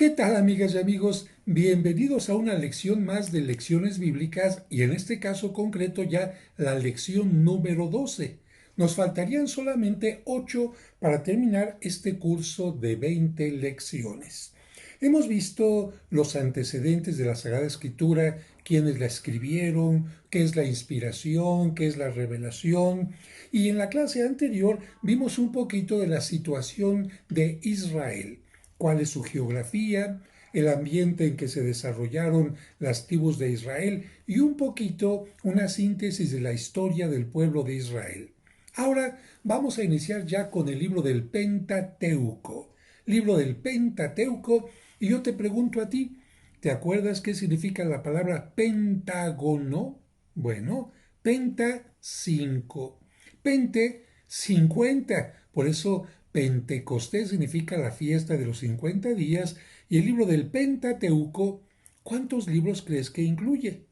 ¿Qué tal, amigas y amigos? Bienvenidos a una lección más de lecciones bíblicas y en este caso concreto ya la lección número 12. Nos faltarían solamente 8 para terminar este curso de 20 lecciones. Hemos visto los antecedentes de la Sagrada Escritura, quiénes la escribieron, qué es la inspiración, qué es la revelación, y en la clase anterior vimos un poquito de la situación de Israel, cuál es su geografía, el ambiente en que se desarrollaron las tribus de Israel y un poquito una síntesis de la historia del pueblo de Israel. Ahora vamos a iniciar ya con el libro del Pentateuco. Libro del Pentateuco, y yo te pregunto a ti, ¿te acuerdas qué significa la palabra pentágono? Bueno, penta 5, pente 50, por eso Pentecostés significa la fiesta de los 50 días, y el libro del Pentateuco, ¿cuántos libros crees que incluye?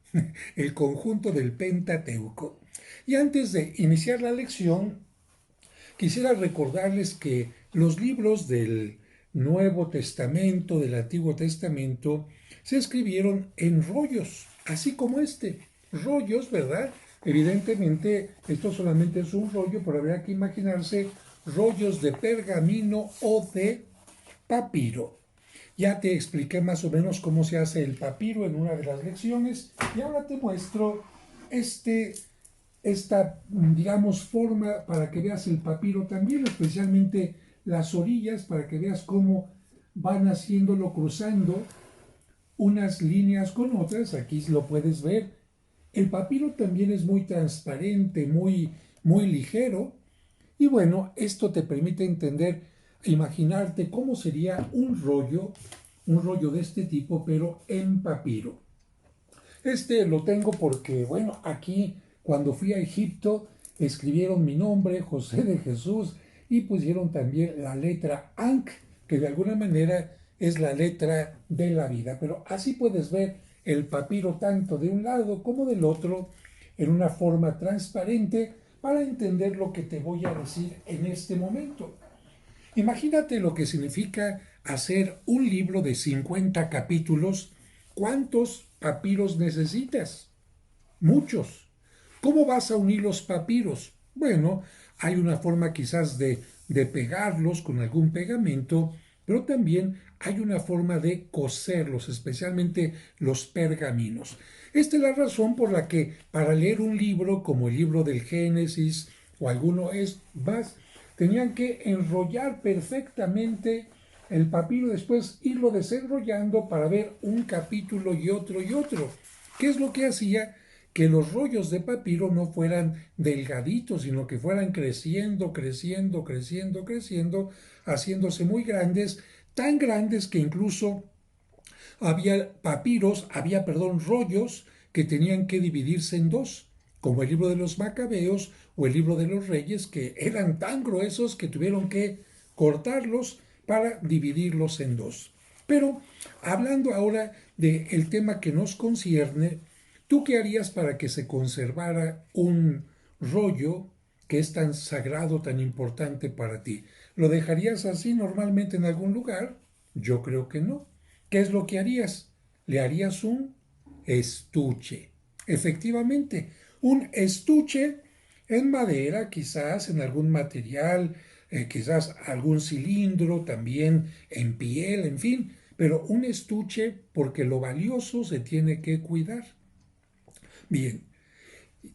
El conjunto del Pentateuco. Y antes de iniciar la lección, quisiera recordarles que los libros del Nuevo Testamento, del Antiguo Testamento, se escribieron en rollos, así como este. Rollos, ¿verdad? Evidentemente, esto solamente es un rollo, pero habría que imaginarse rollos de pergamino o de papiro. Ya te expliqué más o menos cómo se hace el papiro en una de las lecciones y ahora te muestro esta, digamos, forma para que veas el papiro también, especialmente las orillas, para que veas cómo van haciéndolo cruzando unas líneas con otras. Aquí lo puedes ver. El papiro también es muy transparente, muy ligero. Y bueno, esto te permite entender, imaginarte cómo sería un rollo de este tipo, pero en papiro. Este lo tengo porque, bueno, aquí cuando fui a Egipto escribieron mi nombre, José de Jesús, y pusieron también la letra Ankh, que de alguna manera es la letra de la vida. Pero así puedes ver el papiro tanto de un lado como del otro en una forma transparente para entender lo que te voy a decir en este momento. Imagínate lo que significa hacer un libro de 50 capítulos. ¿Cuántos papiros necesitas? Muchos. ¿Cómo vas a unir los papiros? Bueno, hay una forma quizás de pegarlos con algún pegamento, pero también hay una forma de coserlos, especialmente los pergaminos. Esta es la razón por la que para leer un libro como el libro del Génesis o alguno es más, tenían que enrollar perfectamente el papiro y después irlo desenrollando para ver un capítulo y otro y otro. ¿Qué es lo que hacía? Que los rollos de papiro no fueran delgaditos, sino que fueran creciendo, creciendo, creciendo, creciendo, haciéndose muy grandes, tan grandes que incluso rollos que tenían que dividirse en dos, como el libro de los Macabeos o el libro de los Reyes, que eran tan gruesos que tuvieron que cortarlos para dividirlos en dos. Pero hablando ahora del tema que nos concierne, ¿tú qué harías para que se conservara un rollo que es tan sagrado, tan importante para ti? ¿Lo dejarías así normalmente en algún lugar? Yo creo que no. ¿Qué es lo que harías? Le harías un estuche. Efectivamente, un estuche en madera, quizás en algún material, quizás algún cilindro, también en piel, en fin, pero un estuche porque lo valioso se tiene que cuidar. Bien,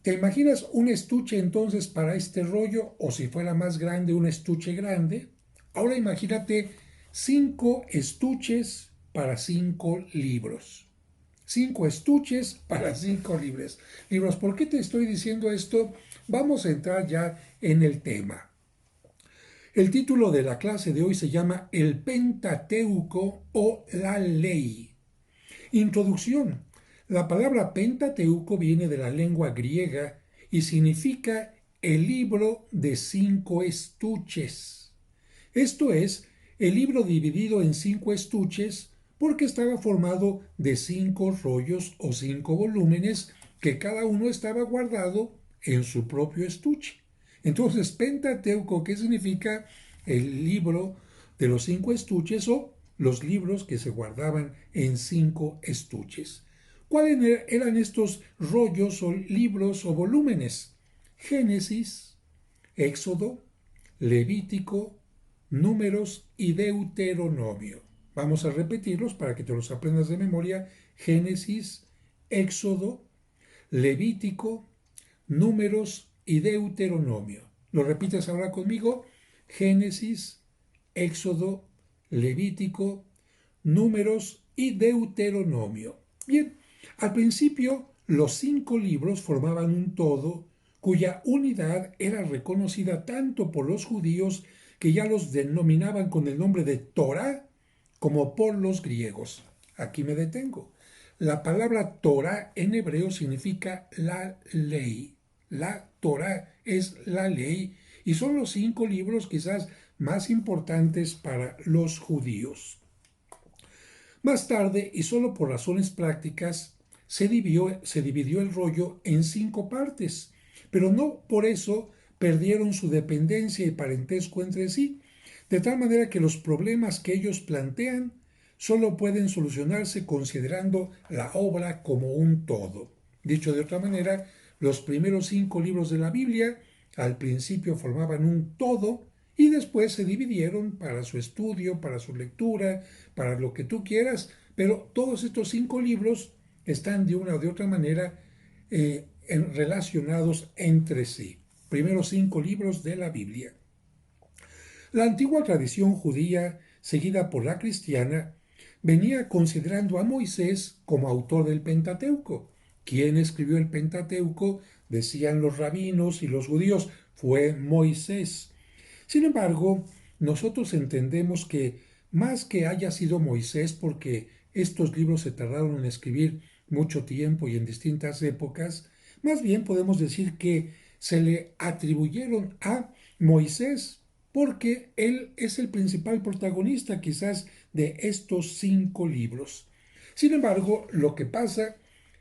¿te imaginas un estuche entonces para este rollo? O si fuera más grande, un estuche grande. Ahora imagínate 5 estuches para 5 libros. 5 estuches para 5 libros. ¿Por qué te estoy diciendo esto? Vamos a entrar ya en el tema. El título de la clase de hoy se llama El Pentateuco o la Ley. Introducción. La palabra Pentateuco viene de la lengua griega y significa el libro de 5 estuches. Esto es, el libro dividido en 5 estuches porque estaba formado de 5 rollos o 5 volúmenes que cada uno estaba guardado en su propio estuche. Entonces, Pentateuco, ¿qué significa? El libro de los 5 estuches o los libros que se guardaban en 5 estuches. ¿Cuáles eran estos rollos o libros o volúmenes? Génesis, Éxodo, Levítico, Números y Deuteronomio. Vamos a repetirlos para que te los aprendas de memoria. Génesis, Éxodo, Levítico, Números y Deuteronomio. ¿Lo repites ahora conmigo? Génesis, Éxodo, Levítico, Números y Deuteronomio. Bien, al principio los 5 libros formaban un todo cuya unidad era reconocida tanto por los judíos, que ya los denominaban con el nombre de Torá, como por los griegos. Aquí me detengo. La palabra Torá en hebreo significa la ley. La Torá es la ley y son los 5 libros quizás más importantes para los judíos. Más tarde, y solo por razones prácticas, se dividió el rollo en 5 partes, pero no por eso perdieron su dependencia y parentesco entre sí, de tal manera que los problemas que ellos plantean solo pueden solucionarse considerando la obra como un todo. Dicho de otra manera, los primeros 5 libros de la Biblia al principio formaban un todo y después se dividieron para su estudio, para su lectura, para lo que tú quieras, pero todos estos 5 libros están de una o de otra manera relacionados entre sí. Primeros 5 libros de la Biblia. La antigua tradición judía, seguida por la cristiana, venía considerando a Moisés como autor del Pentateuco. ¿Quién escribió el Pentateuco? Decían los rabinos y los judíos, fue Moisés. Sin embargo, nosotros entendemos que más que haya sido Moisés, porque estos libros se tardaron en escribir mucho tiempo y en distintas épocas, más bien podemos decir que se le atribuyeron a Moisés, porque él es el principal protagonista quizás de estos 5 libros. Sin embargo, lo que pasa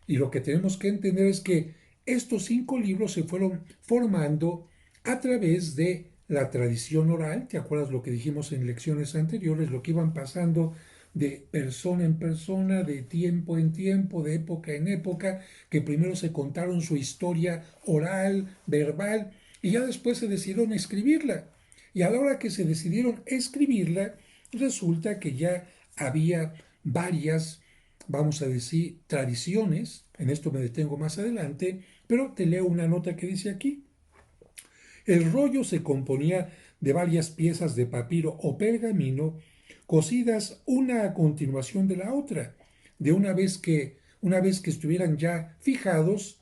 y lo que tenemos que entender es que estos 5 libros se fueron formando a través de la tradición oral. ¿Te acuerdas lo que dijimos en lecciones anteriores? Lo que iban pasando de persona en persona, de tiempo en tiempo, de época en época, que primero se contaron su historia oral, verbal, y ya después se decidieron escribirla. Y a la hora que se decidieron escribirla, resulta que ya había varias, vamos a decir, tradiciones. En esto me detengo más adelante, pero te leo una nota que dice aquí. El rollo se componía de varias piezas de papiro o pergamino cosidas una a continuación de la otra. Una vez que estuvieran ya fijados,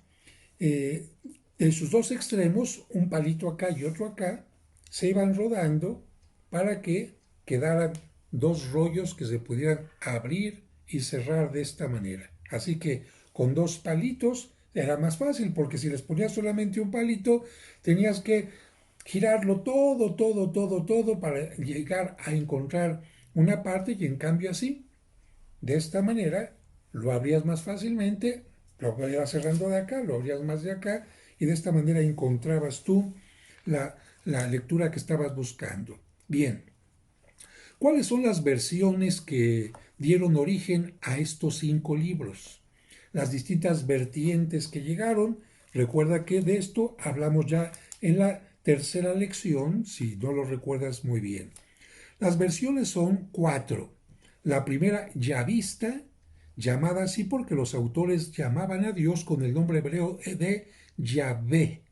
en sus 2 extremos, un palito acá y otro acá, se iban rodando para que quedaran 2 rollos que se pudieran abrir y cerrar de esta manera. Así que con 2 palitos era más fácil, porque si les ponías solamente un palito, tenías que girarlo todo para llegar a encontrar una parte, y en cambio así, de esta manera, lo abrías más fácilmente, lo ibas cerrando de acá, lo abrías más de acá, y de esta manera encontrabas tú la lectura que estabas buscando. Bien, ¿cuáles son las versiones que dieron origen a estos 5 libros? Las distintas vertientes que llegaron. Recuerda que de esto hablamos ya en la tercera lección, si no lo recuerdas muy bien. Las versiones son 4. La primera, yavista, llamada así porque los autores llamaban a Dios con el nombre hebreo de Yahvé.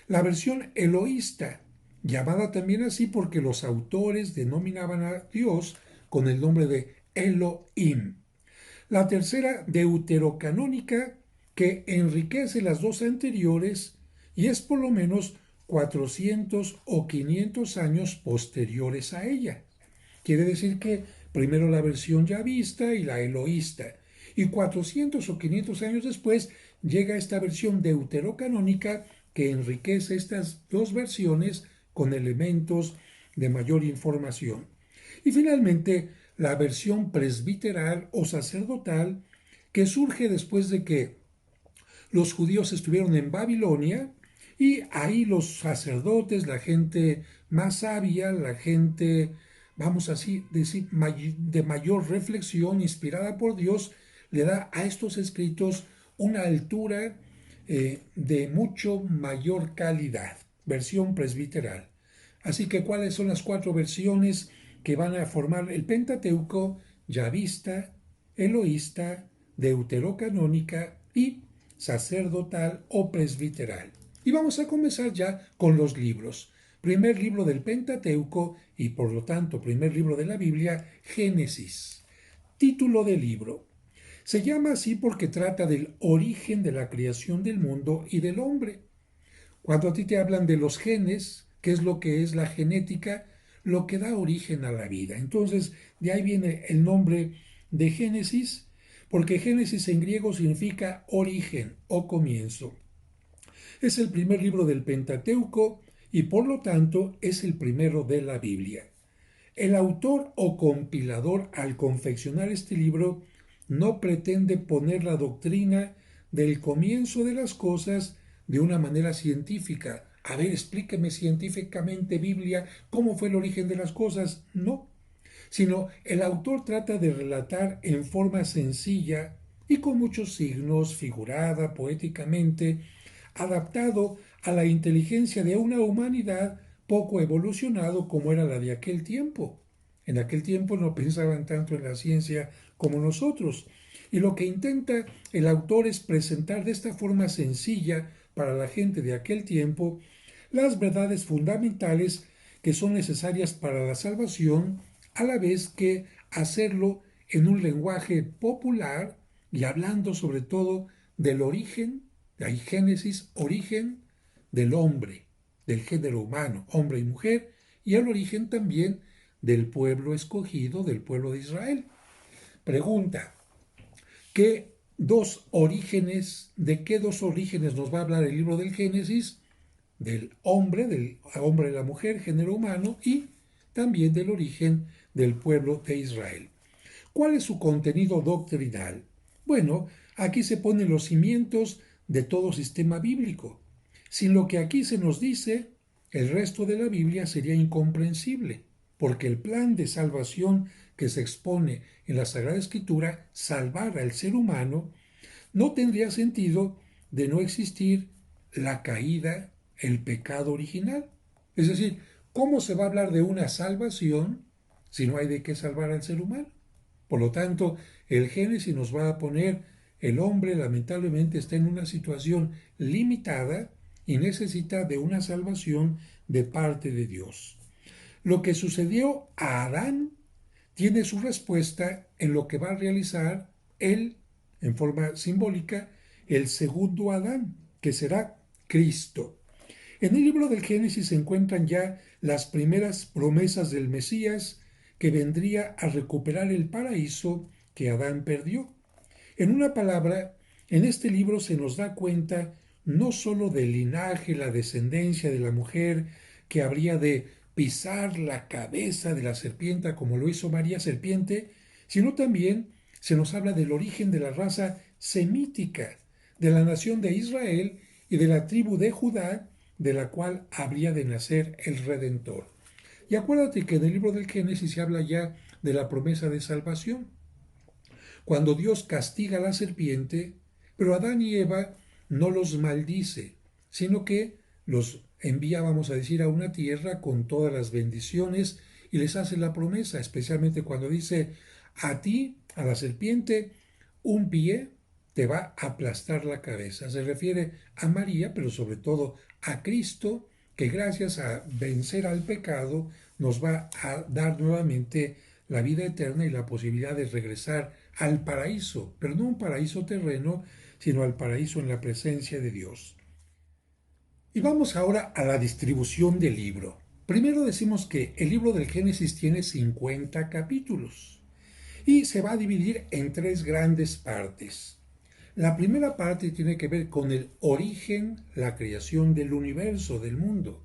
La versión eloísta, llamada también así porque los autores denominaban a Dios con el nombre de Elohim. La tercera, deuterocanónica, que enriquece las 2 anteriores y es por lo menos 400 o 500 años posteriores a ella. Quiere decir que primero la versión yavista y la eloísta, y 400 o 500 años después llega esta versión deuterocanónica que enriquece estas 2 versiones con elementos de mayor información. Y finalmente, la versión presbiteral o sacerdotal, que surge después de que los judíos estuvieron en Babilonia, y ahí los sacerdotes, la gente más sabia, la gente vamos así decir, de mayor reflexión inspirada por Dios, le da a estos escritos una altura de mucho mayor calidad, versión presbiteral. Así que, ¿cuáles son las cuatro versiones que van a formar el Pentateuco? Yavista, eloísta, deuterocanónica y sacerdotal o presbiteral. Y vamos a comenzar ya con los libros. Primer libro del Pentateuco y por lo tanto primer libro de la Biblia, Génesis. Título del libro. Se llama así porque trata del origen de la creación del mundo y del hombre. Cuando a ti te hablan de los genes, qué es lo que es la genética, lo que da origen a la vida. Entonces, de ahí viene el nombre de Génesis, porque Génesis en griego significa origen o comienzo. Es el primer libro del Pentateuco y por lo tanto es el primero de la Biblia. El autor o compilador al confeccionar este libro no pretende poner la doctrina del comienzo de las cosas de una manera científica. A ver, explíqueme científicamente, Biblia, cómo fue el origen de las cosas. No, sino el autor trata de relatar en forma sencilla y con muchos signos, figurada, poéticamente, adaptado a la inteligencia de una humanidad poco evolucionado como era la de aquel tiempo. En aquel tiempo no pensaban tanto en la ciencia como nosotros. Y lo que intenta el autor es presentar de esta forma sencilla para la gente de aquel tiempo las verdades fundamentales que son necesarias para la salvación, a la vez que hacerlo en un lenguaje popular y hablando sobre todo del origen, de ahí Génesis, origen del hombre, del género humano, hombre y mujer, y el origen también del pueblo escogido, del pueblo de Israel. Pregunta, ¿qué dos orígenes, de qué dos orígenes nos va a hablar el libro del Génesis? Del hombre y la mujer, género humano, y también del origen del pueblo de Israel. ¿Cuál es su contenido doctrinal? Bueno, aquí se ponen los cimientos de todo sistema bíblico. Sin lo que aquí se nos dice, el resto de la Biblia sería incomprensible, porque el plan de salvación que se expone en la Sagrada Escritura, salvar al ser humano, no tendría sentido de no existir la caída, el pecado original. Es decir, ¿cómo se va a hablar de una salvación si no hay de qué salvar al ser humano? Por lo tanto, el Génesis nos va a poner el hombre lamentablemente está en una situación limitada y necesita de una salvación de parte de Dios. Lo que sucedió a Adán tiene su respuesta en lo que va a realizar él, en forma simbólica, el segundo Adán, que será Cristo. En el libro del Génesis se encuentran ya las primeras promesas del Mesías que vendría a recuperar el paraíso que Adán perdió. En una palabra, en este libro se nos da cuenta no sólo del linaje, la descendencia de la mujer que habría de pisar la cabeza de la serpiente como lo hizo María Serpiente, sino también se nos habla del origen de la raza semítica, de la nación de Israel y de la tribu de Judá, de la cual habría de nacer el Redentor. Y acuérdate que en el libro del Génesis se habla ya de la promesa de salvación cuando Dios castiga a la serpiente, pero Adán y Eva no los maldice, sino que los envía, vamos a decir, a una tierra con todas las bendiciones y les hace la promesa, especialmente cuando dice, a ti, a la serpiente, un pie te va a aplastar la cabeza. Se refiere a María, pero sobre todo a Cristo, que gracias a vencer al pecado nos va a dar nuevamente la vida eterna y la posibilidad de regresar al paraíso, pero no un paraíso terreno, sino al paraíso en la presencia de Dios. Y vamos ahora a la distribución del libro. Primero decimos que el libro del Génesis tiene 50 capítulos y se va a dividir en tres grandes partes. La primera parte tiene que ver con el origen, la creación del universo, del mundo.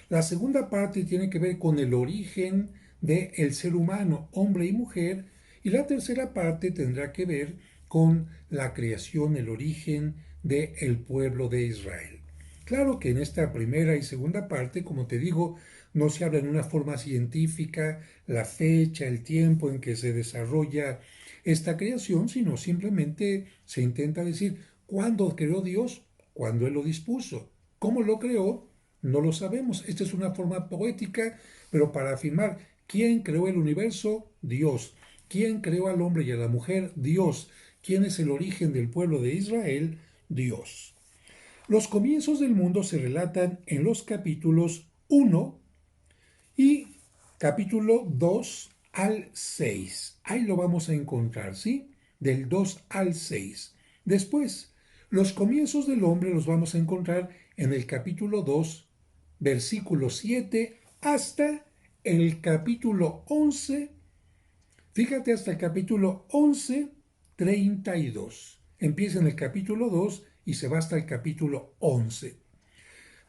La segunda parte tiene que ver con el origen del ser humano, hombre y mujer, y la tercera parte tendrá que ver con la creación, el origen del pueblo de Israel. Claro que en esta primera y segunda parte, como te digo, no se habla en una forma científica la fecha, el tiempo en que se desarrolla esta creación, sino simplemente se intenta decir cuándo creó Dios, cuándo Él lo dispuso. ¿Cómo lo creó? No lo sabemos. Esta es una forma poética, pero para afirmar quién creó el universo, Dios. ¿Quién creó al hombre y a la mujer? Dios. ¿Quién es el origen del pueblo de Israel? Dios. Los comienzos del mundo se relatan en los capítulos 1 y capítulo 2 al 6. Ahí lo vamos a encontrar, ¿sí? Del 2 al 6. Después, los comienzos del hombre los vamos a encontrar en el capítulo 2, versículo 7 hasta el capítulo 11. Fíjate hasta el capítulo 11, 32. Empieza en el capítulo 2 y se va hasta el capítulo 11.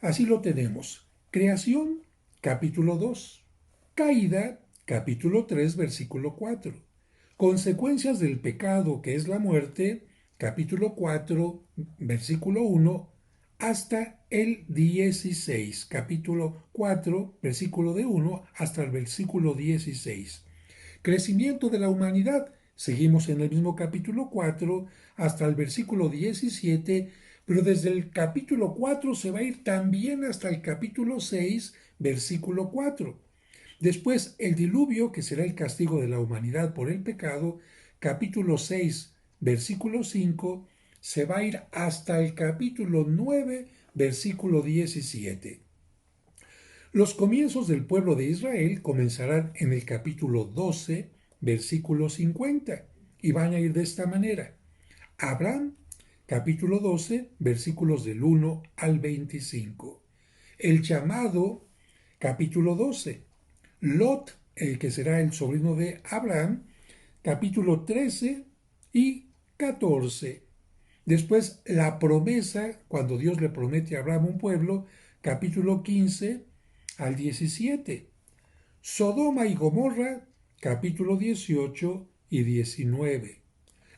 Así lo tenemos. Creación, capítulo 2. Caída, capítulo 3, versículo 4. Consecuencias del pecado, que es la muerte, capítulo 4, versículo 1, hasta el 16. Capítulo 4, versículo de 1 hasta el versículo 16. Crecimiento de la humanidad. Seguimos en el mismo capítulo 4 hasta el versículo 17, pero desde el capítulo 4 se va a ir también hasta el capítulo 6, versículo 4. Después el diluvio, que será el castigo de la humanidad por el pecado, capítulo 6, versículo 5, se va a ir hasta el capítulo 9, versículo 17. Los comienzos del pueblo de Israel comenzarán en el capítulo 12, versículo 50, y van a ir de esta manera. Abraham, capítulo 12, versículos del 1 al 25. El llamado, capítulo 12. Lot, el que será el sobrino de Abraham, capítulo 13 y 14. Después la promesa, cuando Dios le promete a Abraham un pueblo, capítulo 15 al 17. Sodoma y Gomorra, capítulo 18 y 19.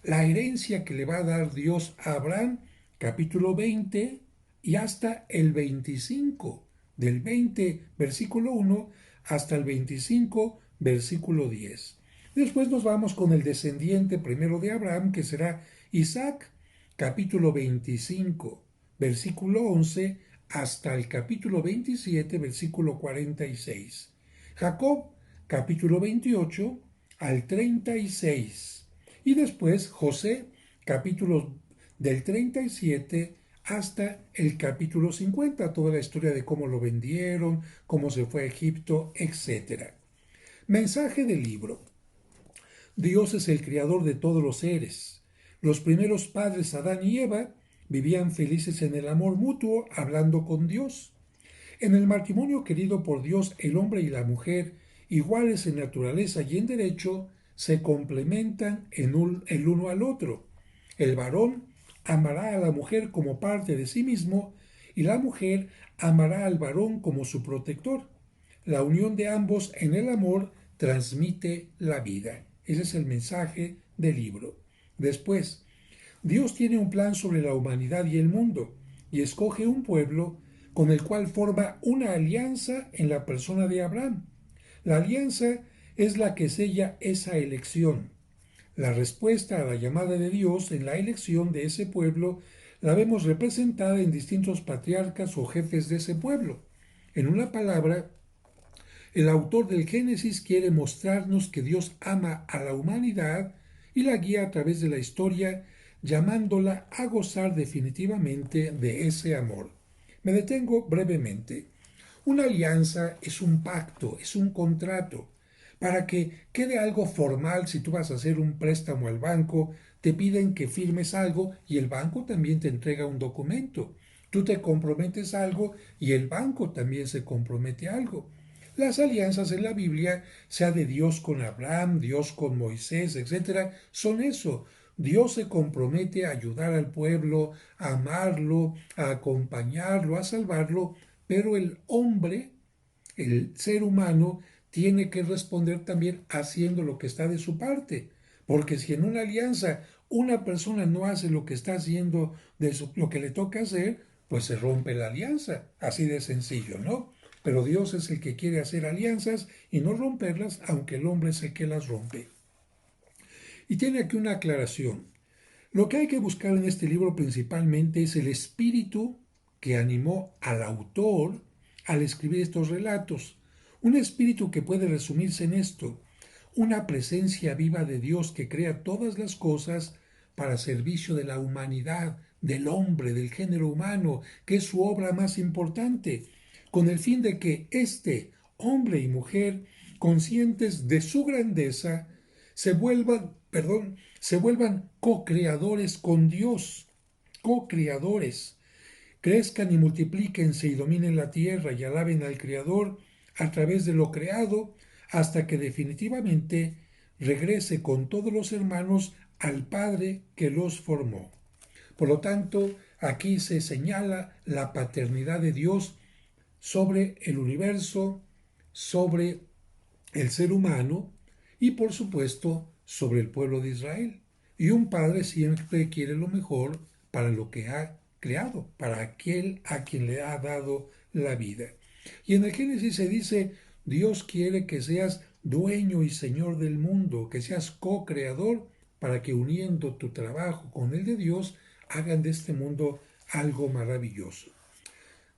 La herencia que le va a dar Dios a Abraham, capítulo 20 y hasta el 25. Del 20, versículo 1, hasta el 25, versículo 10. Después nos vamos con el descendiente primero de Abraham, que será Isaac, capítulo 25, versículo 11, hasta el capítulo 27, versículo 46. Jacob, capítulo 28 al 36. Y después José, capítulos del 37 hasta el capítulo 50, toda la historia de cómo lo vendieron, cómo se fue a Egipto, etc. Mensaje del libro. Dios es el creador de todos los seres. Los primeros padres, Adán y Eva, vivían felices en el amor mutuo, hablando con Dios. En el matrimonio querido por Dios, el hombre y la mujer, iguales en naturaleza y en derecho, se complementan el uno al otro. El varón amará a la mujer como parte de sí mismo y la mujer amará al varón como su protector. La unión de ambos en el amor transmite la vida. Ese es el mensaje del libro. Después, Dios tiene un plan sobre la humanidad y el mundo y escoge un pueblo con el cual forma una alianza en la persona de Abraham. La alianza es la que sella esa elección. La respuesta a la llamada de Dios en la elección de ese pueblo la vemos representada en distintos patriarcas o jefes de ese pueblo. En una palabra, el autor del Génesis quiere mostrarnos que Dios ama a la humanidad y la guía a través de la historia, llamándola a gozar definitivamente de ese amor. Me detengo brevemente. Una alianza es un pacto, es un contrato. Para que quede algo formal, si tú vas a hacer un préstamo al banco, te piden que firmes algo y el banco también te entrega un documento. Tú te comprometes a algo y el banco también se compromete a algo. Las alianzas en la Biblia, sea de Dios con Abraham, Dios con Moisés, etc., son eso. Dios se compromete a ayudar al pueblo, a amarlo, a acompañarlo, a salvarlo, pero el hombre, el ser humano, tiene que responder también haciendo lo que está de su parte. Porque si en una alianza una persona no hace lo que está haciendo, lo que le toca hacer, pues se rompe la alianza. Así de sencillo, ¿no? pero Dios es el que quiere hacer alianzas y no romperlas, aunque el hombre es el que las rompe. Y tiene aquí una aclaración. Lo que hay que buscar en este libro principalmente es el espíritu que animó al autor al escribir estos relatos. Un espíritu que puede resumirse en esto: una presencia viva de Dios que crea todas las cosas para servicio de la humanidad, del hombre, del género humano, que es su obra más importante, con el fin de que este hombre y mujer, conscientes de su grandeza, se vuelvan co-creadores con Dios, co-creadores, crezcan y multiplíquense y dominen la tierra y alaben al Creador a través de lo creado, hasta que definitivamente regrese con todos los hermanos al Padre que los formó. Por lo tanto, aquí se señala la paternidad de Dios sobre el universo, sobre el ser humano y por supuesto sobre el pueblo de Israel. Y un padre siempre quiere lo mejor para lo que ha creado, para aquel a quien le ha dado la vida. Y en el Génesis se dice: Dios quiere que seas dueño y señor del mundo, que seas co-creador, para que uniendo tu trabajo con el de Dios hagan de este mundo algo maravilloso.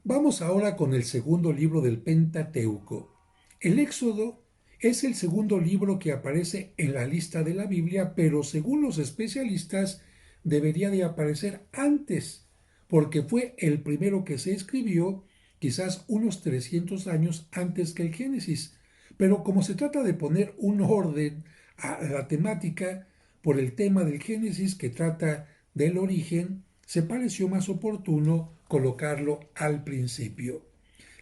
Vamos ahora con el segundo libro del Pentateuco. El Éxodo es el segundo libro que aparece en la lista de la Biblia, pero según los especialistas debería de aparecer antes, porque fue el primero que se escribió quizás unos 300 años antes que el Génesis. Pero como se trata de poner un orden a la temática por el tema del Génesis que trata del origen, se pareció más oportuno colocarlo al principio.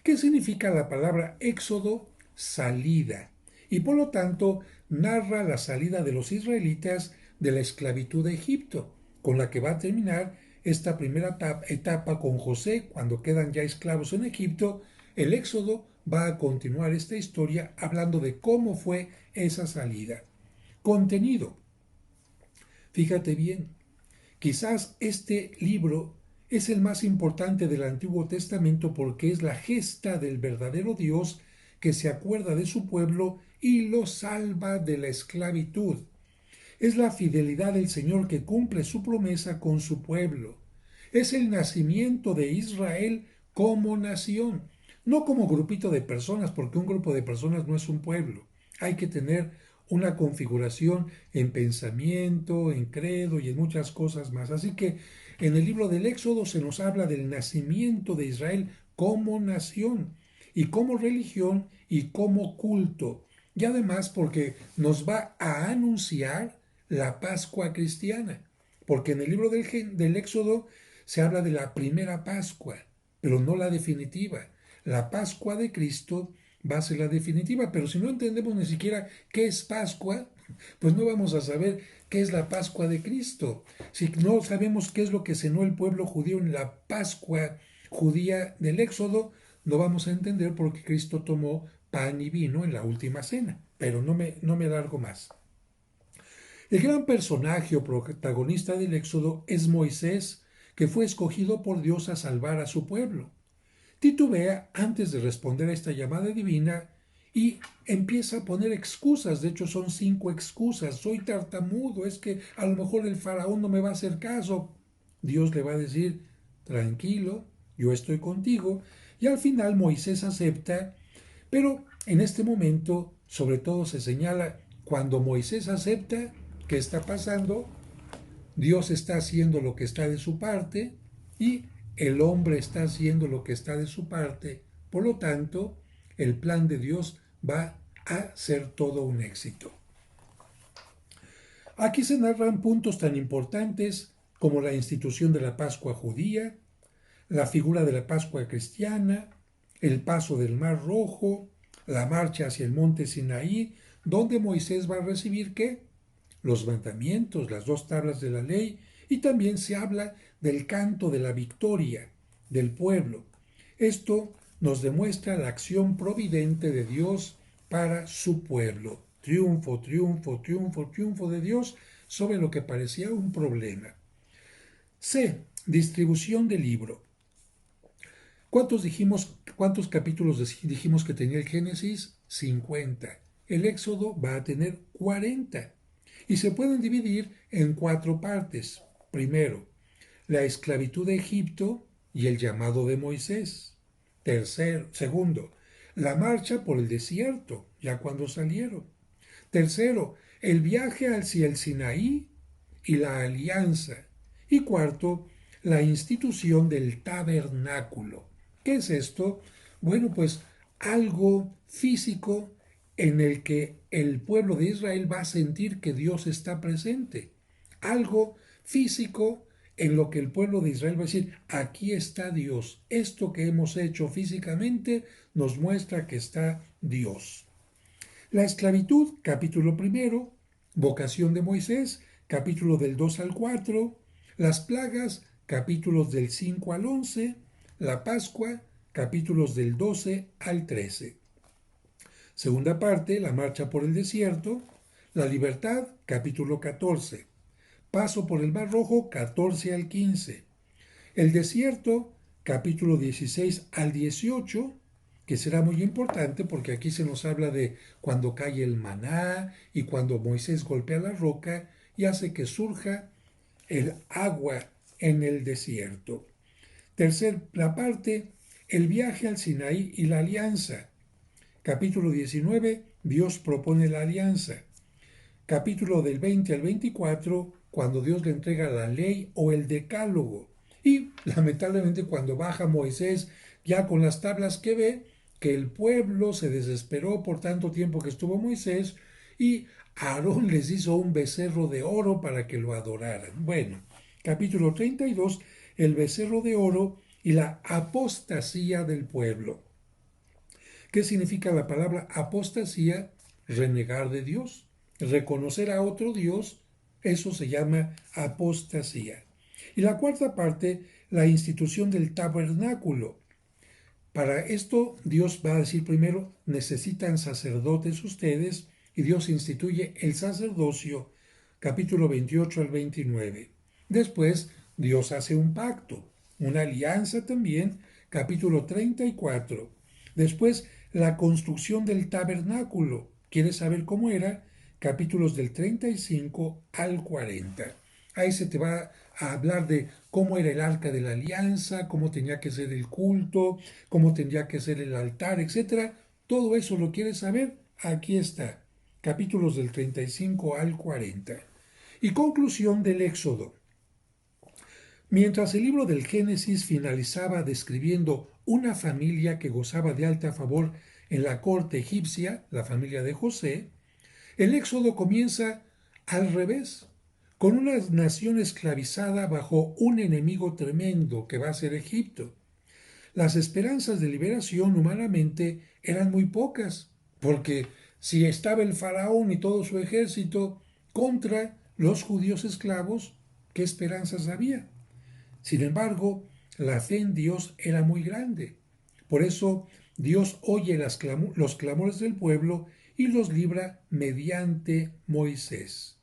¿Qué significa la palabra éxodo? Salida. Y por lo tanto narra la salida de los israelitas de la esclavitud de Egipto, con la que va a terminar esta primera etapa con José, cuando quedan ya esclavos en Egipto. El éxodo va a continuar esta historia hablando de cómo fue esa salida. Contenido. Fíjate bien, quizás este libro es el más importante del Antiguo Testamento porque es la gesta del verdadero Dios que se acuerda de su pueblo y lo salva de la esclavitud. Es la fidelidad del Señor que cumple su promesa con su pueblo. Es el nacimiento de Israel como nación, no como grupito de personas, porque un grupo de personas no es un pueblo. Hay que tener una configuración en pensamiento, en credo y en muchas cosas más. Así que en el libro del Éxodo se nos habla del nacimiento de Israel como nación y como religión y como culto. Y además porque nos va a anunciar la Pascua cristiana. Porque en el libro del Éxodo se habla de la primera Pascua, pero no la definitiva. La Pascua de Cristo va a ser la definitiva, pero si no entendemos ni siquiera qué es Pascua, pues no vamos a saber qué es la Pascua de Cristo. Si no sabemos qué es lo que cenó el pueblo judío en la Pascua judía del Éxodo, no vamos a entender por qué Cristo tomó pan y vino en la última cena. Pero no me alargo más. El gran personaje o protagonista del Éxodo es Moisés, que fue escogido por Dios a salvar a su pueblo. Titubea antes de responder a esta llamada divina y empieza a poner excusas. De hecho, son 5 excusas. Soy tartamudo, es que a lo mejor el faraón no me va a hacer caso. Dios le va a decir: tranquilo, yo estoy contigo. Y al final Moisés acepta, pero en este momento sobre todo se señala cuando Moisés acepta. ¿Qué está pasando? Dios está haciendo lo que está de su parte y el hombre está haciendo lo que está de su parte. Por lo tanto, el plan de Dios va a ser todo un éxito. Aquí se narran puntos tan importantes como la institución de la Pascua judía, la figura de la Pascua cristiana, el paso del Mar Rojo, la marcha hacia el monte Sinaí, donde Moisés va a recibir ¿qué? Los mandamientos, las 2 tablas de la ley, y también se habla del canto de la victoria del pueblo. Esto nos demuestra la acción providente de Dios para su pueblo. Triunfo, triunfo, triunfo, triunfo de Dios sobre lo que parecía un problema. C. Distribución del libro. ¿Cuántos capítulos dijimos que tenía el Génesis? 50. El Éxodo va a tener 40. Y se pueden dividir en 4 partes. Primero, la esclavitud de Egipto y el llamado de Moisés. Segundo, la marcha por el desierto, ya cuando salieron. Tercero, el viaje hacia el Sinaí y la alianza. Y cuarto, la institución del tabernáculo. ¿Qué es esto? Bueno, pues algo físico en el que el pueblo de Israel va a sentir que Dios está presente. Algo físico en lo que el pueblo de Israel va a decir, aquí está Dios. Esto que hemos hecho físicamente nos muestra que está Dios. La esclavitud, capítulo primero, vocación de Moisés, capítulo del 2 al 4, las plagas, capítulos del 5 al 11, la Pascua, capítulos del 12 al 13. Segunda parte, la marcha por el desierto, la libertad, capítulo 14, paso por el Mar Rojo, 14 al 15, el desierto, capítulo 16 al 18, que será muy importante porque aquí se nos habla de cuando cae el maná y cuando Moisés golpea la roca y hace que surja el agua en el desierto. La parte, el viaje al Sinaí y la alianza. Capítulo 19, Dios propone la alianza. Capítulo del 20 al 24, cuando Dios le entrega la ley o el decálogo. Y lamentablemente cuando baja Moisés ya con las tablas que ve, que el pueblo se desesperó por tanto tiempo que estuvo Moisés y Aarón les hizo un becerro de oro para que lo adoraran. Bueno, capítulo 32, el becerro de oro y la apostasía del pueblo. ¿Qué significa la palabra apostasía? Renegar de Dios. Reconocer a otro Dios, eso se llama apostasía. Y la cuarta parte, la institución del tabernáculo. Para esto Dios va a decir primero, necesitan sacerdotes ustedes, y Dios instituye el sacerdocio, capítulo 28 al 29. Después Dios hace un pacto, una alianza también, capítulo 34. Después la construcción del tabernáculo. ¿Quieres saber cómo era? Capítulos del 35 al 40. Ahí se te va a hablar de cómo era el arca de la alianza, cómo tenía que ser el culto, cómo tendría que ser el altar, etc. Todo eso lo quieres saber, aquí está. Capítulos del 35 al 40. Y conclusión del Éxodo. Mientras el libro del Génesis finalizaba describiendo una familia que gozaba de alta favor en la corte egipcia, la familia de José, el Éxodo comienza al revés, con una nación esclavizada bajo un enemigo tremendo que va a ser Egipto. Las esperanzas de liberación humanamente eran muy pocas, porque si estaba el faraón y todo su ejército contra los judíos esclavos, ¿qué esperanzas había? Sin embargo, la fe en Dios era muy grande. Por eso Dios oye los clamores del pueblo y los libra mediante Moisés.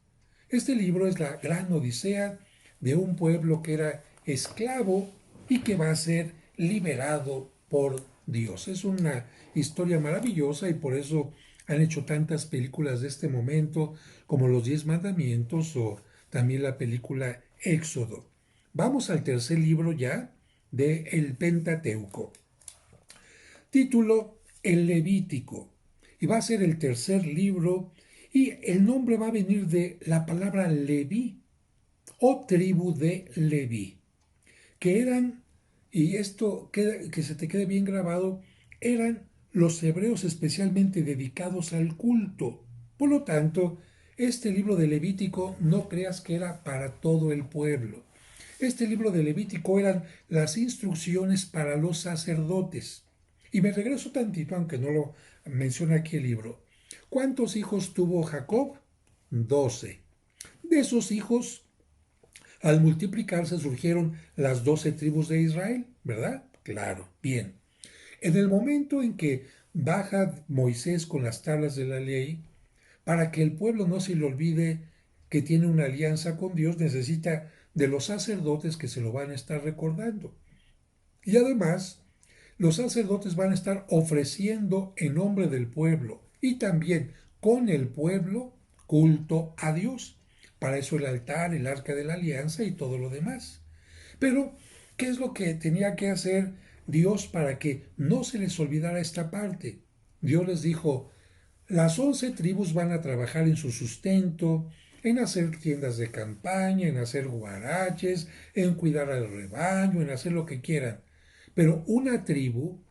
Este libro es la gran odisea de un pueblo que era esclavo y que va a ser liberado por Dios. Es una historia maravillosa y por eso han hecho tantas películas de este momento como Los 10 Mandamientos o también la película Éxodo. Vamos al tercer libro ya de el Pentateuco. Título: El Levítico. Y va a ser el tercer libro y el nombre va a venir de la palabra Leví o tribu de Leví, que eran, y esto que se te quede bien grabado, eran los hebreos especialmente dedicados al culto. Por lo tanto, este libro de Levítico no creas que era para todo el pueblo. Este libro de Levítico eran las instrucciones para los sacerdotes. Y me regreso tantito, aunque no lo menciona aquí el libro. ¿Cuántos hijos tuvo Jacob? 12. De esos hijos, al multiplicarse surgieron las 12 tribus de Israel, ¿verdad? Claro, bien. En el momento en que baja Moisés con las tablas de la ley, para que el pueblo no se le olvide que tiene una alianza con Dios, necesita de los sacerdotes que se lo van a estar recordando. Y además, Los sacerdotes van a estar ofreciendo en nombre del pueblo y también con el pueblo culto a Dios. Para eso el altar, el arca de la alianza y todo lo demás. Pero, ¿qué es lo que tenía que hacer Dios para que no se les olvidara esta parte? Dios les dijo, las 11 tribus van a trabajar en su sustento, en hacer tiendas de campaña, en hacer guaraches, en cuidar al rebaño, en hacer lo que quieran. Pero una tribu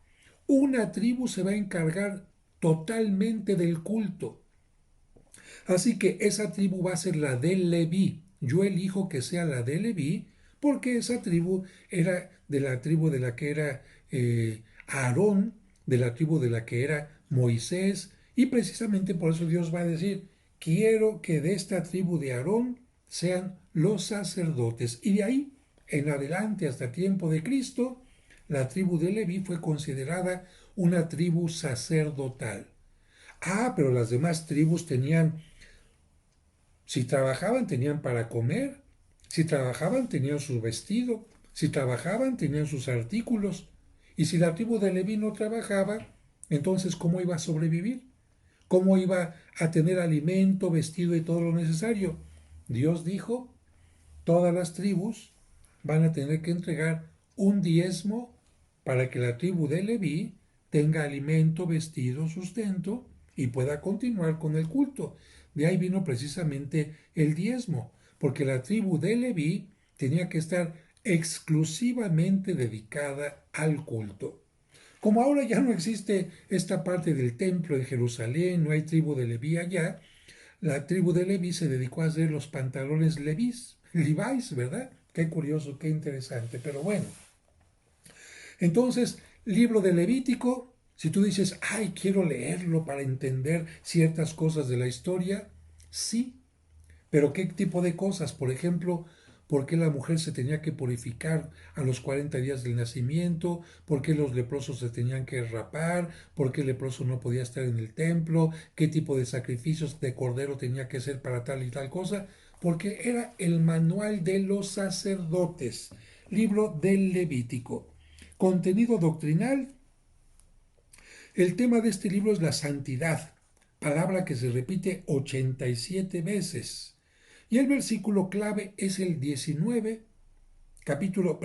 se va a encargar totalmente del culto. Así que esa tribu va a ser la de Leví. Yo elijo que sea la de Leví porque esa tribu era de la tribu de la que era Aarón, de la tribu de la que era Moisés, y precisamente por eso Dios va a decir, quiero que de esta tribu de Aarón sean los sacerdotes. Y de ahí en adelante hasta tiempo de Cristo, la tribu de Leví fue considerada una tribu sacerdotal. Ah, pero las demás tribus tenían, si trabajaban tenían para comer, si trabajaban tenían su vestido, si trabajaban tenían sus artículos, y si la tribu de Leví no trabajaba, entonces ¿cómo iba a sobrevivir? ¿Cómo iba a tener alimento, vestido y todo lo necesario? Dios dijo, todas las tribus van a tener que entregar un diezmo para que la tribu de Leví tenga alimento, vestido, sustento y pueda continuar con el culto. De ahí vino precisamente el diezmo, porque la tribu de Leví tenía que estar exclusivamente dedicada al culto. Como ahora ya no existe esta parte del templo en Jerusalén, no hay tribu de Leví allá, la tribu de Leví se dedicó a hacer los pantalones Levi's, ¿verdad? Qué curioso, qué interesante, pero bueno. Entonces, libro de Levítico, si tú dices, ay, quiero leerlo para entender ciertas cosas de la historia, sí, pero ¿qué tipo de cosas? Por ejemplo, ¿por qué la mujer se tenía que purificar a los 40 días del nacimiento? ¿Por qué los leprosos se tenían que rapar? ¿Por qué el leproso no podía estar en el templo? ¿Qué tipo de sacrificios de cordero tenía que ser para tal y tal cosa? Porque era el manual de los sacerdotes, libro del Levítico. Contenido doctrinal. El tema de este libro es la santidad, palabra que se repite 87 veces. Y el versículo clave es el 19, capítulo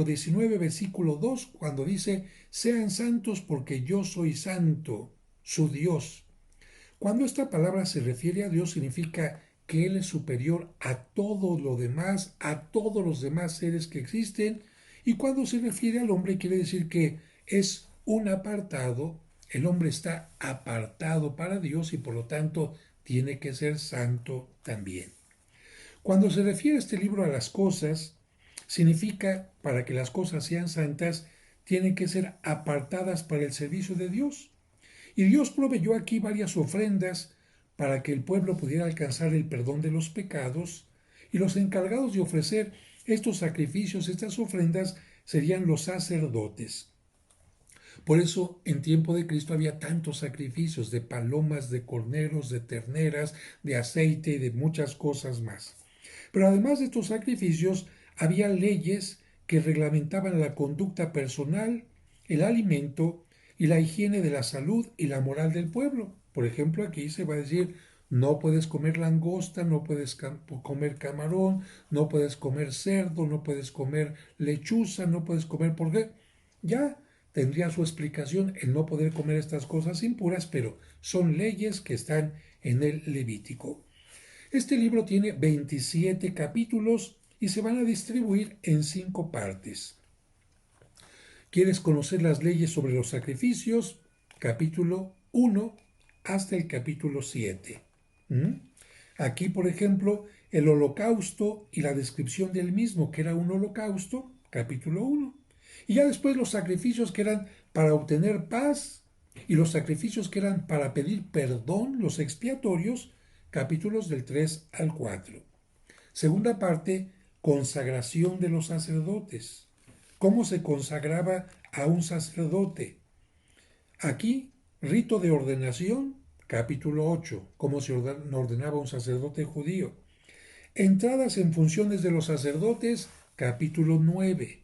19, versículo 2, cuando dice, sean santos porque yo soy santo, su Dios. Cuando esta palabra se refiere a Dios, significa que Él es superior a todo lo demás, a todos los demás seres que existen, y cuando se refiere al hombre, quiere decir que es un apartado, el hombre está apartado para Dios y por lo tanto tiene que ser santo también. Cuando se refiere este libro a las cosas, significa para que las cosas sean santas, tienen que ser apartadas para el servicio de Dios. Y Dios proveyó aquí varias ofrendas para que el pueblo pudiera alcanzar el perdón de los pecados, y los encargados de ofrecer estos sacrificios, estas ofrendas, serían los sacerdotes. Por eso en tiempo de Cristo había tantos sacrificios de palomas, de corneros, de terneras, de aceite y de muchas cosas más. Pero además de estos sacrificios, había leyes que reglamentaban la conducta personal, el alimento y la higiene de la salud y la moral del pueblo. Por ejemplo, aquí se va a decir, no puedes comer langosta, no puedes comer camarón, no puedes comer cerdo, no puedes comer lechuza, no puedes comer, ¿por qué? Ya tendría su explicación el no poder comer estas cosas impuras, pero son leyes que están en el Levítico. Este libro tiene 27 capítulos y se van a distribuir en 5 partes. ¿Quieres conocer las leyes sobre los sacrificios? Capítulo 1 hasta el capítulo 7. Aquí, por ejemplo, el holocausto y la descripción del mismo, que era un holocausto, capítulo 1. Y ya después los sacrificios que eran para obtener paz y los sacrificios que eran para pedir perdón, los expiatorios, capítulos del 3 al 4. Segunda parte, consagración de los sacerdotes. ¿Cómo se consagraba a un sacerdote? Aquí, rito de ordenación, capítulo 8, cómo se ordenaba un sacerdote judío. Entradas en funciones de los sacerdotes, capítulo 9.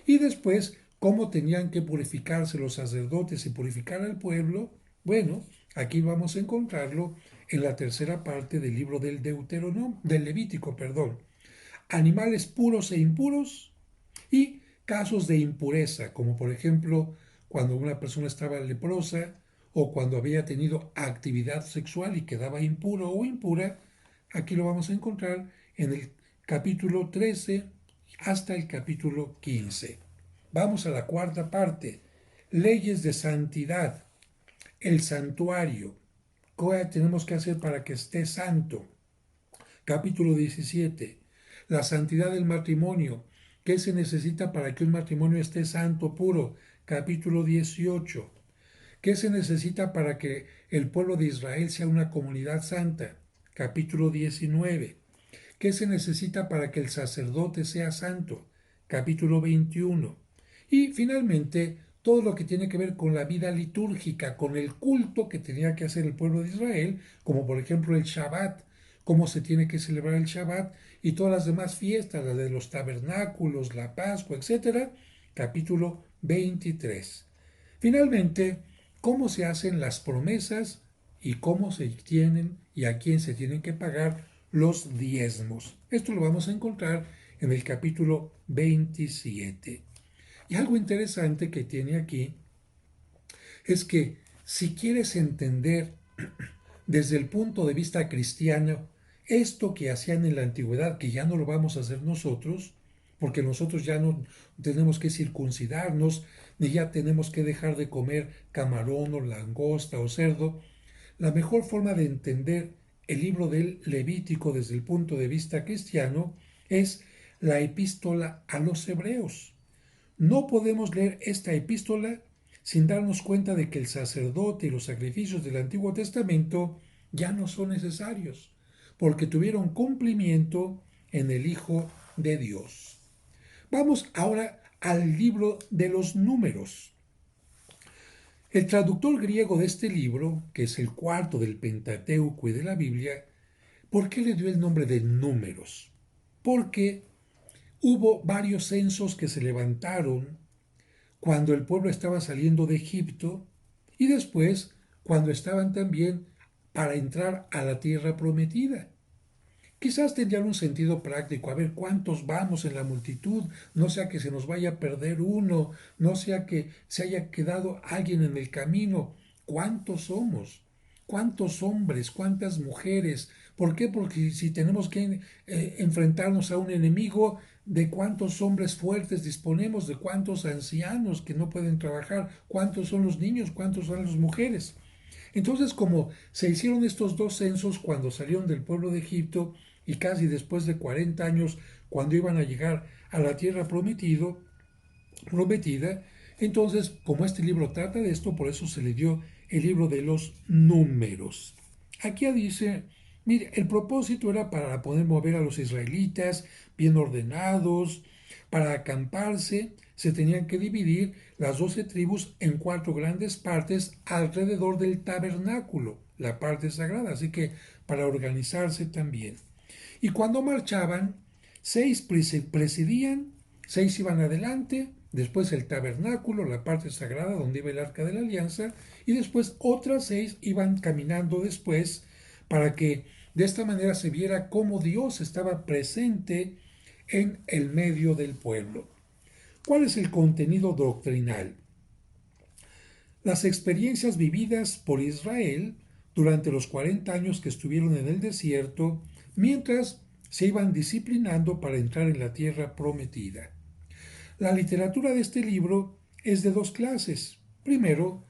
Y después, cómo tenían que purificarse los sacerdotes y purificar al pueblo, bueno, aquí vamos a encontrarlo en la tercera parte del libro del Deuteronomio, del Levítico, perdón. Animales puros e impuros y casos de impureza, como por ejemplo cuando una persona estaba leprosa o cuando había tenido actividad sexual y quedaba impuro o impura. Aquí lo vamos a encontrar en el capítulo 13 hasta el capítulo 15. Vamos a la cuarta parte. Leyes de santidad. El santuario. ¿Qué tenemos que hacer para que esté santo? Capítulo 17. La santidad del matrimonio. ¿Qué se necesita para que un matrimonio esté santo, puro? Capítulo 18. ¿Qué se necesita para que el pueblo de Israel sea una comunidad santa? Capítulo 19. ¿Qué se necesita para que el sacerdote sea santo? Capítulo 21. Y finalmente, todo lo que tiene que ver con la vida litúrgica, con el culto que tenía que hacer el pueblo de Israel, como por ejemplo el Shabbat, cómo se tiene que celebrar el Shabbat y todas las demás fiestas, las de los tabernáculos, la Pascua, etc. Capítulo 23. Finalmente, cómo se hacen las promesas y cómo se tienen y a quién se tienen que pagar los diezmos. Esto lo vamos a encontrar en el capítulo 27. Y algo interesante que tiene aquí es que si quieres entender desde el punto de vista cristiano esto que hacían en la antigüedad, que ya no lo vamos a hacer nosotros, porque nosotros ya no tenemos que circuncidarnos, ni ya tenemos que dejar de comer camarón o langosta o cerdo, la mejor forma de entender el libro del Levítico desde el punto de vista cristiano es la epístola a los hebreos. No podemos leer esta epístola sin darnos cuenta de que el sacerdote y los sacrificios del Antiguo Testamento ya no son necesarios, porque tuvieron cumplimiento en el Hijo de Dios. Vamos ahora al libro de los números. El traductor griego de este libro, que es el cuarto del Pentateuco y de la Biblia, ¿por qué le dio el nombre de números? Porque hubo varios censos que se levantaron cuando el pueblo estaba saliendo de Egipto y después cuando estaban también para entrar a la tierra prometida. Quizás tendrían un sentido práctico, a ver cuántos vamos en la multitud, no sea que se nos vaya a perder uno, no sea que se haya quedado alguien en el camino. ¿Cuántos somos? ¿Cuántos hombres? ¿Cuántas mujeres? ¿Por qué? Porque si tenemos que enfrentarnos a un enemigo, ¿de cuántos hombres fuertes disponemos? ¿De cuántos ancianos que no pueden trabajar? ¿Cuántos son los niños? ¿Cuántos son las mujeres? Entonces, como se hicieron estos dos censos cuando salieron del pueblo de Egipto y casi después de 40 años cuando iban a llegar a la tierra prometida, entonces, como este libro trata de esto, por eso se le dio el libro de los números. Aquí dice, mire, el propósito era para poder mover a los israelitas bien ordenados, para acamparse, se tenían que dividir las 12 tribus en 4 grandes partes alrededor del tabernáculo, la parte sagrada, así que para organizarse también. Y cuando marchaban, 6 presidían, 6 iban adelante, después el tabernáculo, la parte sagrada donde iba el arca de la alianza, y después otras 6 iban caminando después para que de esta manera se viera cómo Dios estaba presente en el medio del pueblo. ¿Cuál es el contenido doctrinal? Las experiencias vividas por Israel durante los 40 años que estuvieron en el desierto, mientras se iban disciplinando para entrar en la tierra prometida. La literatura de este libro es de dos clases. Primero,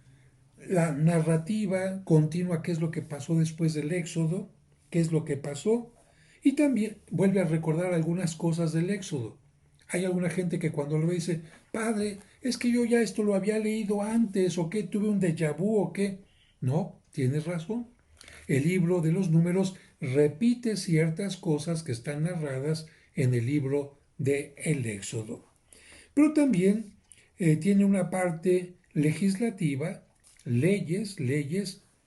la narrativa continua, qué es lo que pasó después del Éxodo, qué es lo que pasó, y también vuelve a recordar algunas cosas del Éxodo. Hay alguna gente que cuando lo ve dice, padre, es que yo ya esto lo había leído antes, o que tuve un déjà vu, o qué. No, tienes razón. El libro de los números repite ciertas cosas que están narradas en el libro de el Éxodo. Pero también tiene una parte legislativa, leyes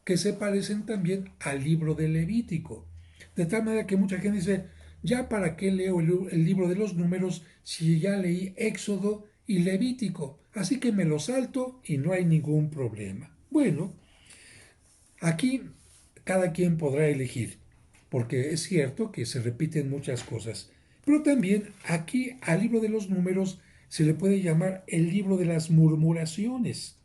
que se parecen también al libro de Levítico. De tal manera que mucha gente dice, ¿ya para qué leo el libro de los números si ya leí Éxodo y Levítico, así que me lo salto y no hay ningún problema. Bueno, aquí cada quien podrá elegir, porque es cierto que se repiten muchas cosas, pero también aquí al libro de los números se le puede llamar el libro de las murmuraciones,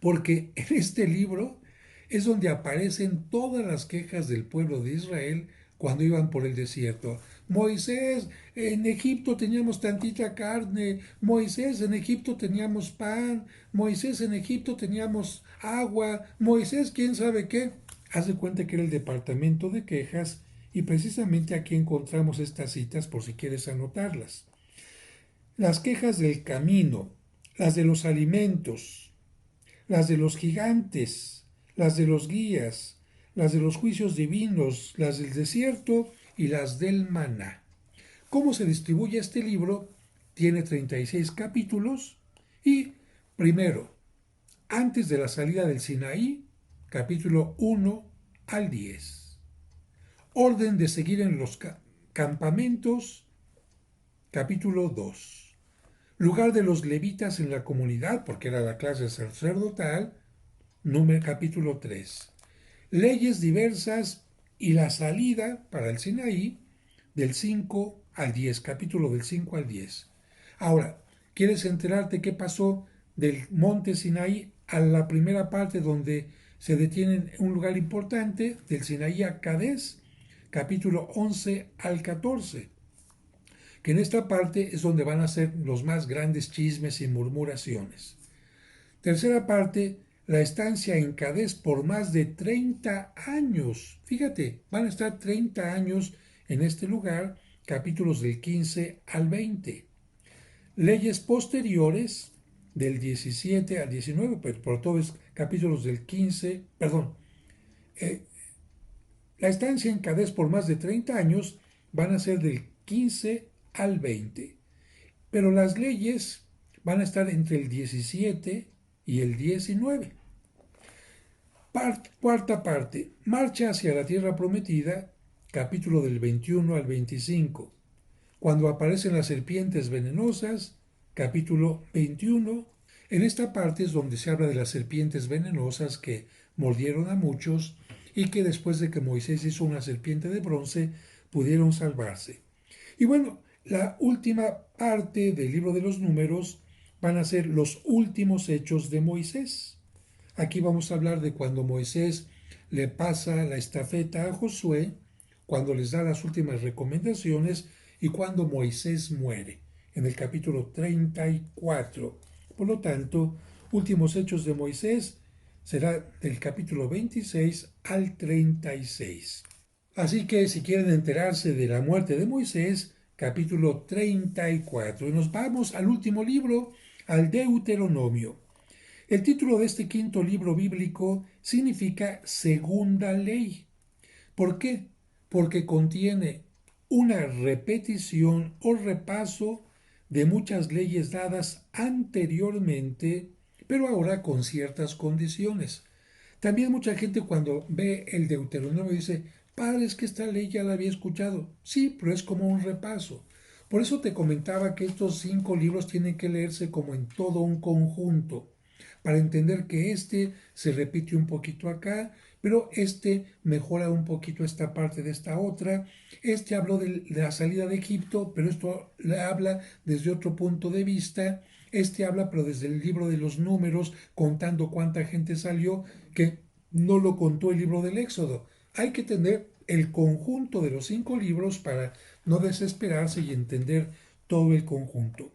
porque en este libro es donde aparecen todas las quejas del pueblo de Israel cuando iban por el desierto. Moisés, en Egipto teníamos tantita carne, Moisés, en Egipto teníamos pan, Moisés, en Egipto teníamos agua, Moisés, quién sabe qué. Haz de cuenta que era el departamento de quejas y precisamente aquí encontramos estas citas por si quieres anotarlas. Las quejas del camino, las de los alimentos, las de los gigantes, las de los guías, las de los juicios divinos, las del desierto y las del maná. ¿Cómo se distribuye este libro? Tiene 36 capítulos y, primero, antes de la salida del Sinaí, capítulo 1 al 10. Orden de seguir en los campamentos, capítulo 2. Lugar de los levitas en la comunidad, porque era la clase sacerdotal, capítulo 3. Leyes diversas y la salida para el Sinaí del 5 al 10, capítulo del 5 al 10. Ahora, ¿quieres enterarte qué pasó del monte Sinaí a la primera parte donde se detiene en un lugar importante, del Sinaí a Cadés, capítulo 11 al 14? Que en esta parte es donde van a ser los más grandes chismes y murmuraciones. Tercera parte, la estancia en Cadés por más de 30 años. Fíjate, van a estar 30 años en este lugar, capítulos del 15 al 20. Leyes posteriores, del 17 al 19, pero por todos capítulos del 15, perdón, eh, la estancia en Cadés por más de 30 años van a ser del 15 al 20. Pero las leyes van a estar entre el 17 y el 19. Cuarta parte, marcha hacia la tierra prometida, capítulo del 21 al 25. Cuando aparecen las serpientes venenosas, capítulo 21. En esta parte es donde se habla de las serpientes venenosas que mordieron a muchos y que después de que Moisés hizo una serpiente de bronce pudieron salvarse. Y bueno, la última parte del libro de los números van a ser los últimos hechos de Moisés. Aquí vamos a hablar de cuando Moisés le pasa la estafeta a Josué, cuando les da las últimas recomendaciones y cuando Moisés muere, en el capítulo 34. Por lo tanto, últimos hechos de Moisés será del capítulo 26 al 36. Así que si quieren enterarse de la muerte de Moisés, capítulo 34. Y nos vamos al último libro, al Deuteronomio. El título de este quinto libro bíblico significa segunda ley. ¿Por qué? Porque contiene una repetición o repaso de muchas leyes dadas anteriormente, pero ahora con ciertas condiciones. También mucha gente cuando ve el Deuteronomio dice, padre, es que esta ley ya la había escuchado. Sí, pero es como un repaso. Por eso te comentaba que estos 5 libros tienen que leerse como en todo un conjunto, para entender que este se repite un poquito acá, pero este mejora un poquito esta parte de esta otra. Este habló de la salida de Egipto, pero esto le habla desde otro punto de vista. Este habla, pero desde el libro de los números, contando cuánta gente salió, que no lo contó el libro del Éxodo. Hay que tener el conjunto de los 5 libros para no desesperarse y entender todo el conjunto.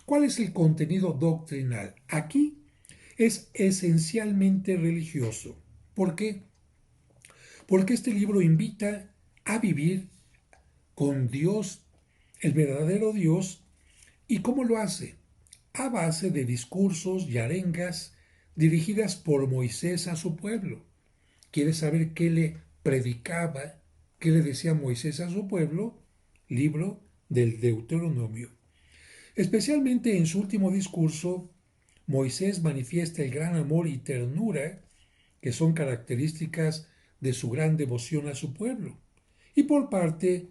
¿Cuál es el contenido doctrinal? Aquí es esencialmente religioso. ¿Por qué? Porque este libro invita a vivir con Dios, el verdadero Dios, ¿y cómo lo hace? A base de discursos y arengas dirigidas por Moisés a su pueblo. ¿Quieres saber qué le predicaba, qué le decía Moisés a su pueblo? Libro del Deuteronomio. Especialmente en su último discurso, Moisés manifiesta el gran amor y ternura que son características de su gran devoción a su pueblo. Y por parte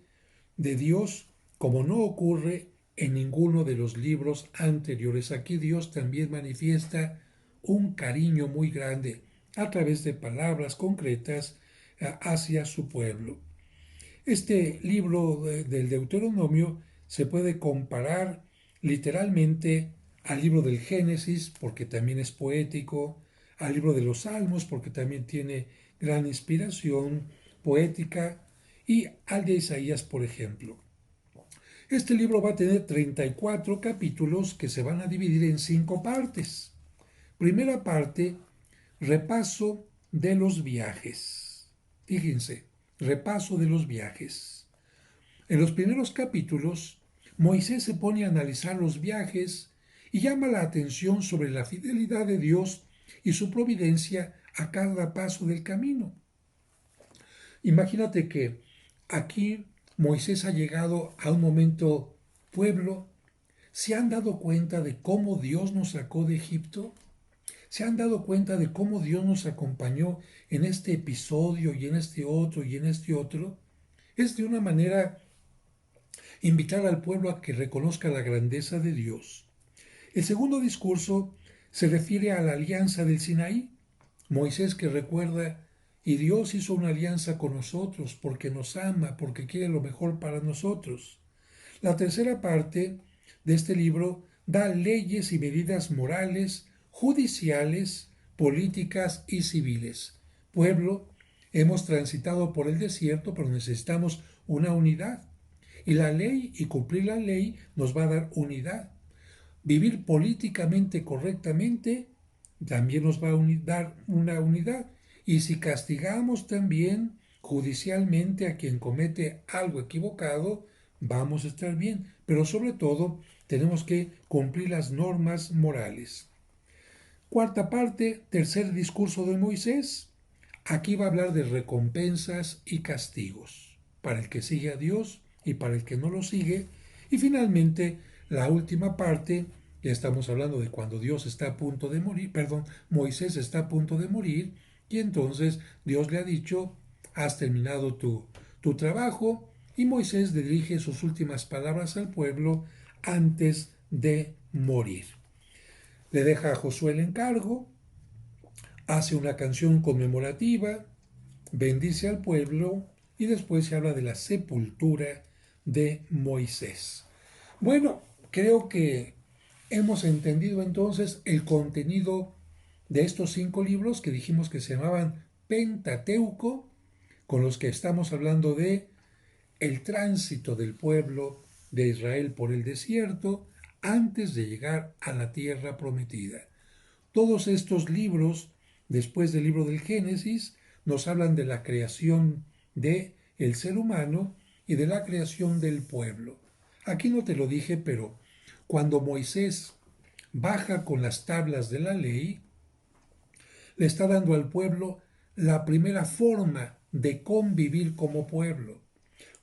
de Dios, como no ocurre en ninguno de los libros anteriores. Aquí Dios también manifiesta un cariño muy grande a través de palabras concretas hacia su pueblo. Este libro del Deuteronomio se puede comparar literalmente al libro del Génesis, porque también es poético, al libro de los Salmos, porque también tiene gran inspiración poética, y al de Isaías, por ejemplo. Este libro va a tener 34 capítulos que se van a dividir en 5 partes. Primera parte, repaso de los viajes. Fíjense, repaso de los viajes. En los primeros capítulos, Moisés se pone a analizar los viajes y llama la atención sobre la fidelidad de Dios y su providencia a cada paso del camino. Imagínate que aquí Moisés ha llegado a un momento, pueblo, ¿se han dado cuenta de cómo Dios nos sacó de Egipto? ¿Se han dado cuenta de cómo Dios nos acompañó en este episodio y en este otro y en este otro? Es de una manera invitar al pueblo a que reconozca la grandeza de Dios. El segundo discurso se refiere a la alianza del Sinaí. Moisés que recuerda, y Dios hizo una alianza con nosotros porque nos ama, porque quiere lo mejor para nosotros. La tercera parte de este libro da leyes y medidas morales, judiciales, políticas y civiles. Pueblo, hemos transitado por el desierto, pero necesitamos una unidad. Y la ley y cumplir la ley nos va a dar unidad. Vivir políticamente correctamente también nos va a dar una unidad. Y si castigamos también judicialmente a quien comete algo equivocado, vamos a estar bien. Pero sobre todo tenemos que cumplir las normas morales. Cuarta parte, tercer discurso de Moisés. Aquí va a hablar de recompensas y castigos para el que sigue a Dios y para el que no lo sigue. Y finalmente, la última parte, ya estamos hablando de cuando Dios está a punto de morir, Moisés está a punto de morir, y entonces Dios le ha dicho, has terminado tu trabajo, y Moisés dirige sus últimas palabras al pueblo antes de morir. Le deja a Josué el encargo, hace una canción conmemorativa, bendice al pueblo y después se habla de la sepultura de Moisés. Bueno, creo que hemos entendido entonces el contenido de estos 5 libros que dijimos que se llamaban Pentateuco, con los que estamos hablando de el tránsito del pueblo de Israel por el desierto antes de llegar a la tierra prometida. Todos estos libros, después del libro del Génesis, nos hablan de la creación del ser humano y de la creación del pueblo. Aquí no te lo dije, pero cuando Moisés baja con las tablas de la ley, le está dando al pueblo la primera forma de convivir como pueblo.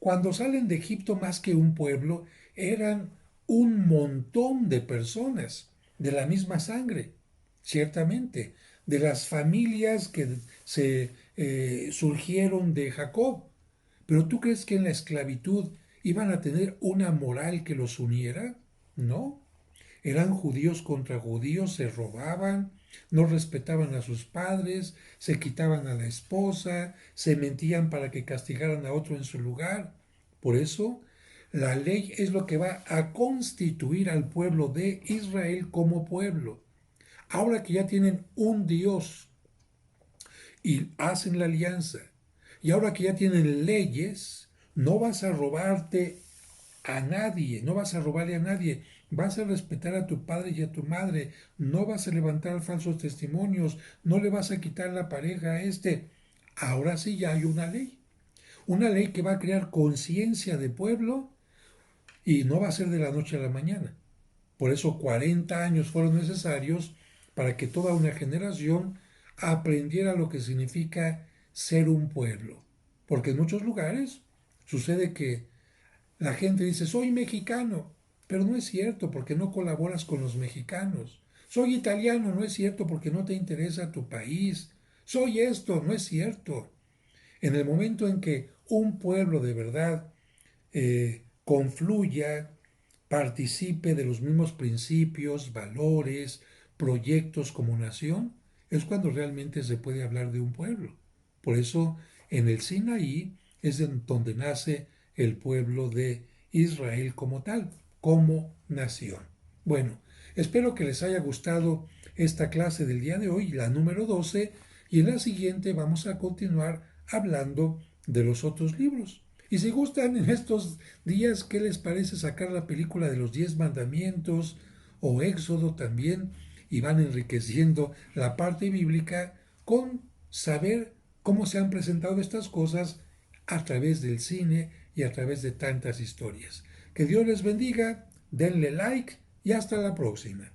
Cuando salen de Egipto, más que un pueblo, eran un montón de personas de la misma sangre, ciertamente, de las familias que se surgieron de Jacob. Pero ¿tú crees que en la esclavitud iban a tener una moral que los uniera? No. Eran judíos contra judíos, se robaban, no respetaban a sus padres, se quitaban a la esposa, se mentían para que castigaran a otro en su lugar. Por eso, la ley es lo que va a constituir al pueblo de Israel como pueblo. Ahora que ya tienen un Dios y hacen la alianza, y ahora que ya tienen leyes, no vas a robarte a nadie, no vas a robarle a nadie, vas a respetar a tu padre y a tu madre, no vas a levantar falsos testimonios, no le vas a quitar la pareja a este. Ahora sí ya hay una ley que va a crear conciencia de pueblo y no va a ser de la noche a la mañana. Por eso 40 años fueron necesarios para que toda una generación aprendiera lo que significa ser un pueblo. Porque en muchos lugares sucede que la gente dice, soy mexicano, pero no es cierto porque no colaboras con los mexicanos. Soy italiano, no es cierto porque no te interesa tu país. Soy esto, no es cierto. En el momento en que un pueblo de verdad confluya, participe de los mismos principios, valores, proyectos como nación, es cuando realmente se puede hablar de un pueblo. Por eso en el Sinaí es donde nace el pueblo de Israel como tal, como nación. Bueno, espero que les haya gustado esta clase del día de hoy, la número 12, y en la siguiente vamos a continuar hablando de los otros libros. Y si gustan en estos días, ¿qué les parece sacar la película de los 10 mandamientos o Éxodo también? Y van enriqueciendo la parte bíblica con saber cómo se han presentado estas cosas a través del cine y a través de tantas historias. Que Dios les bendiga, denle like y hasta la próxima.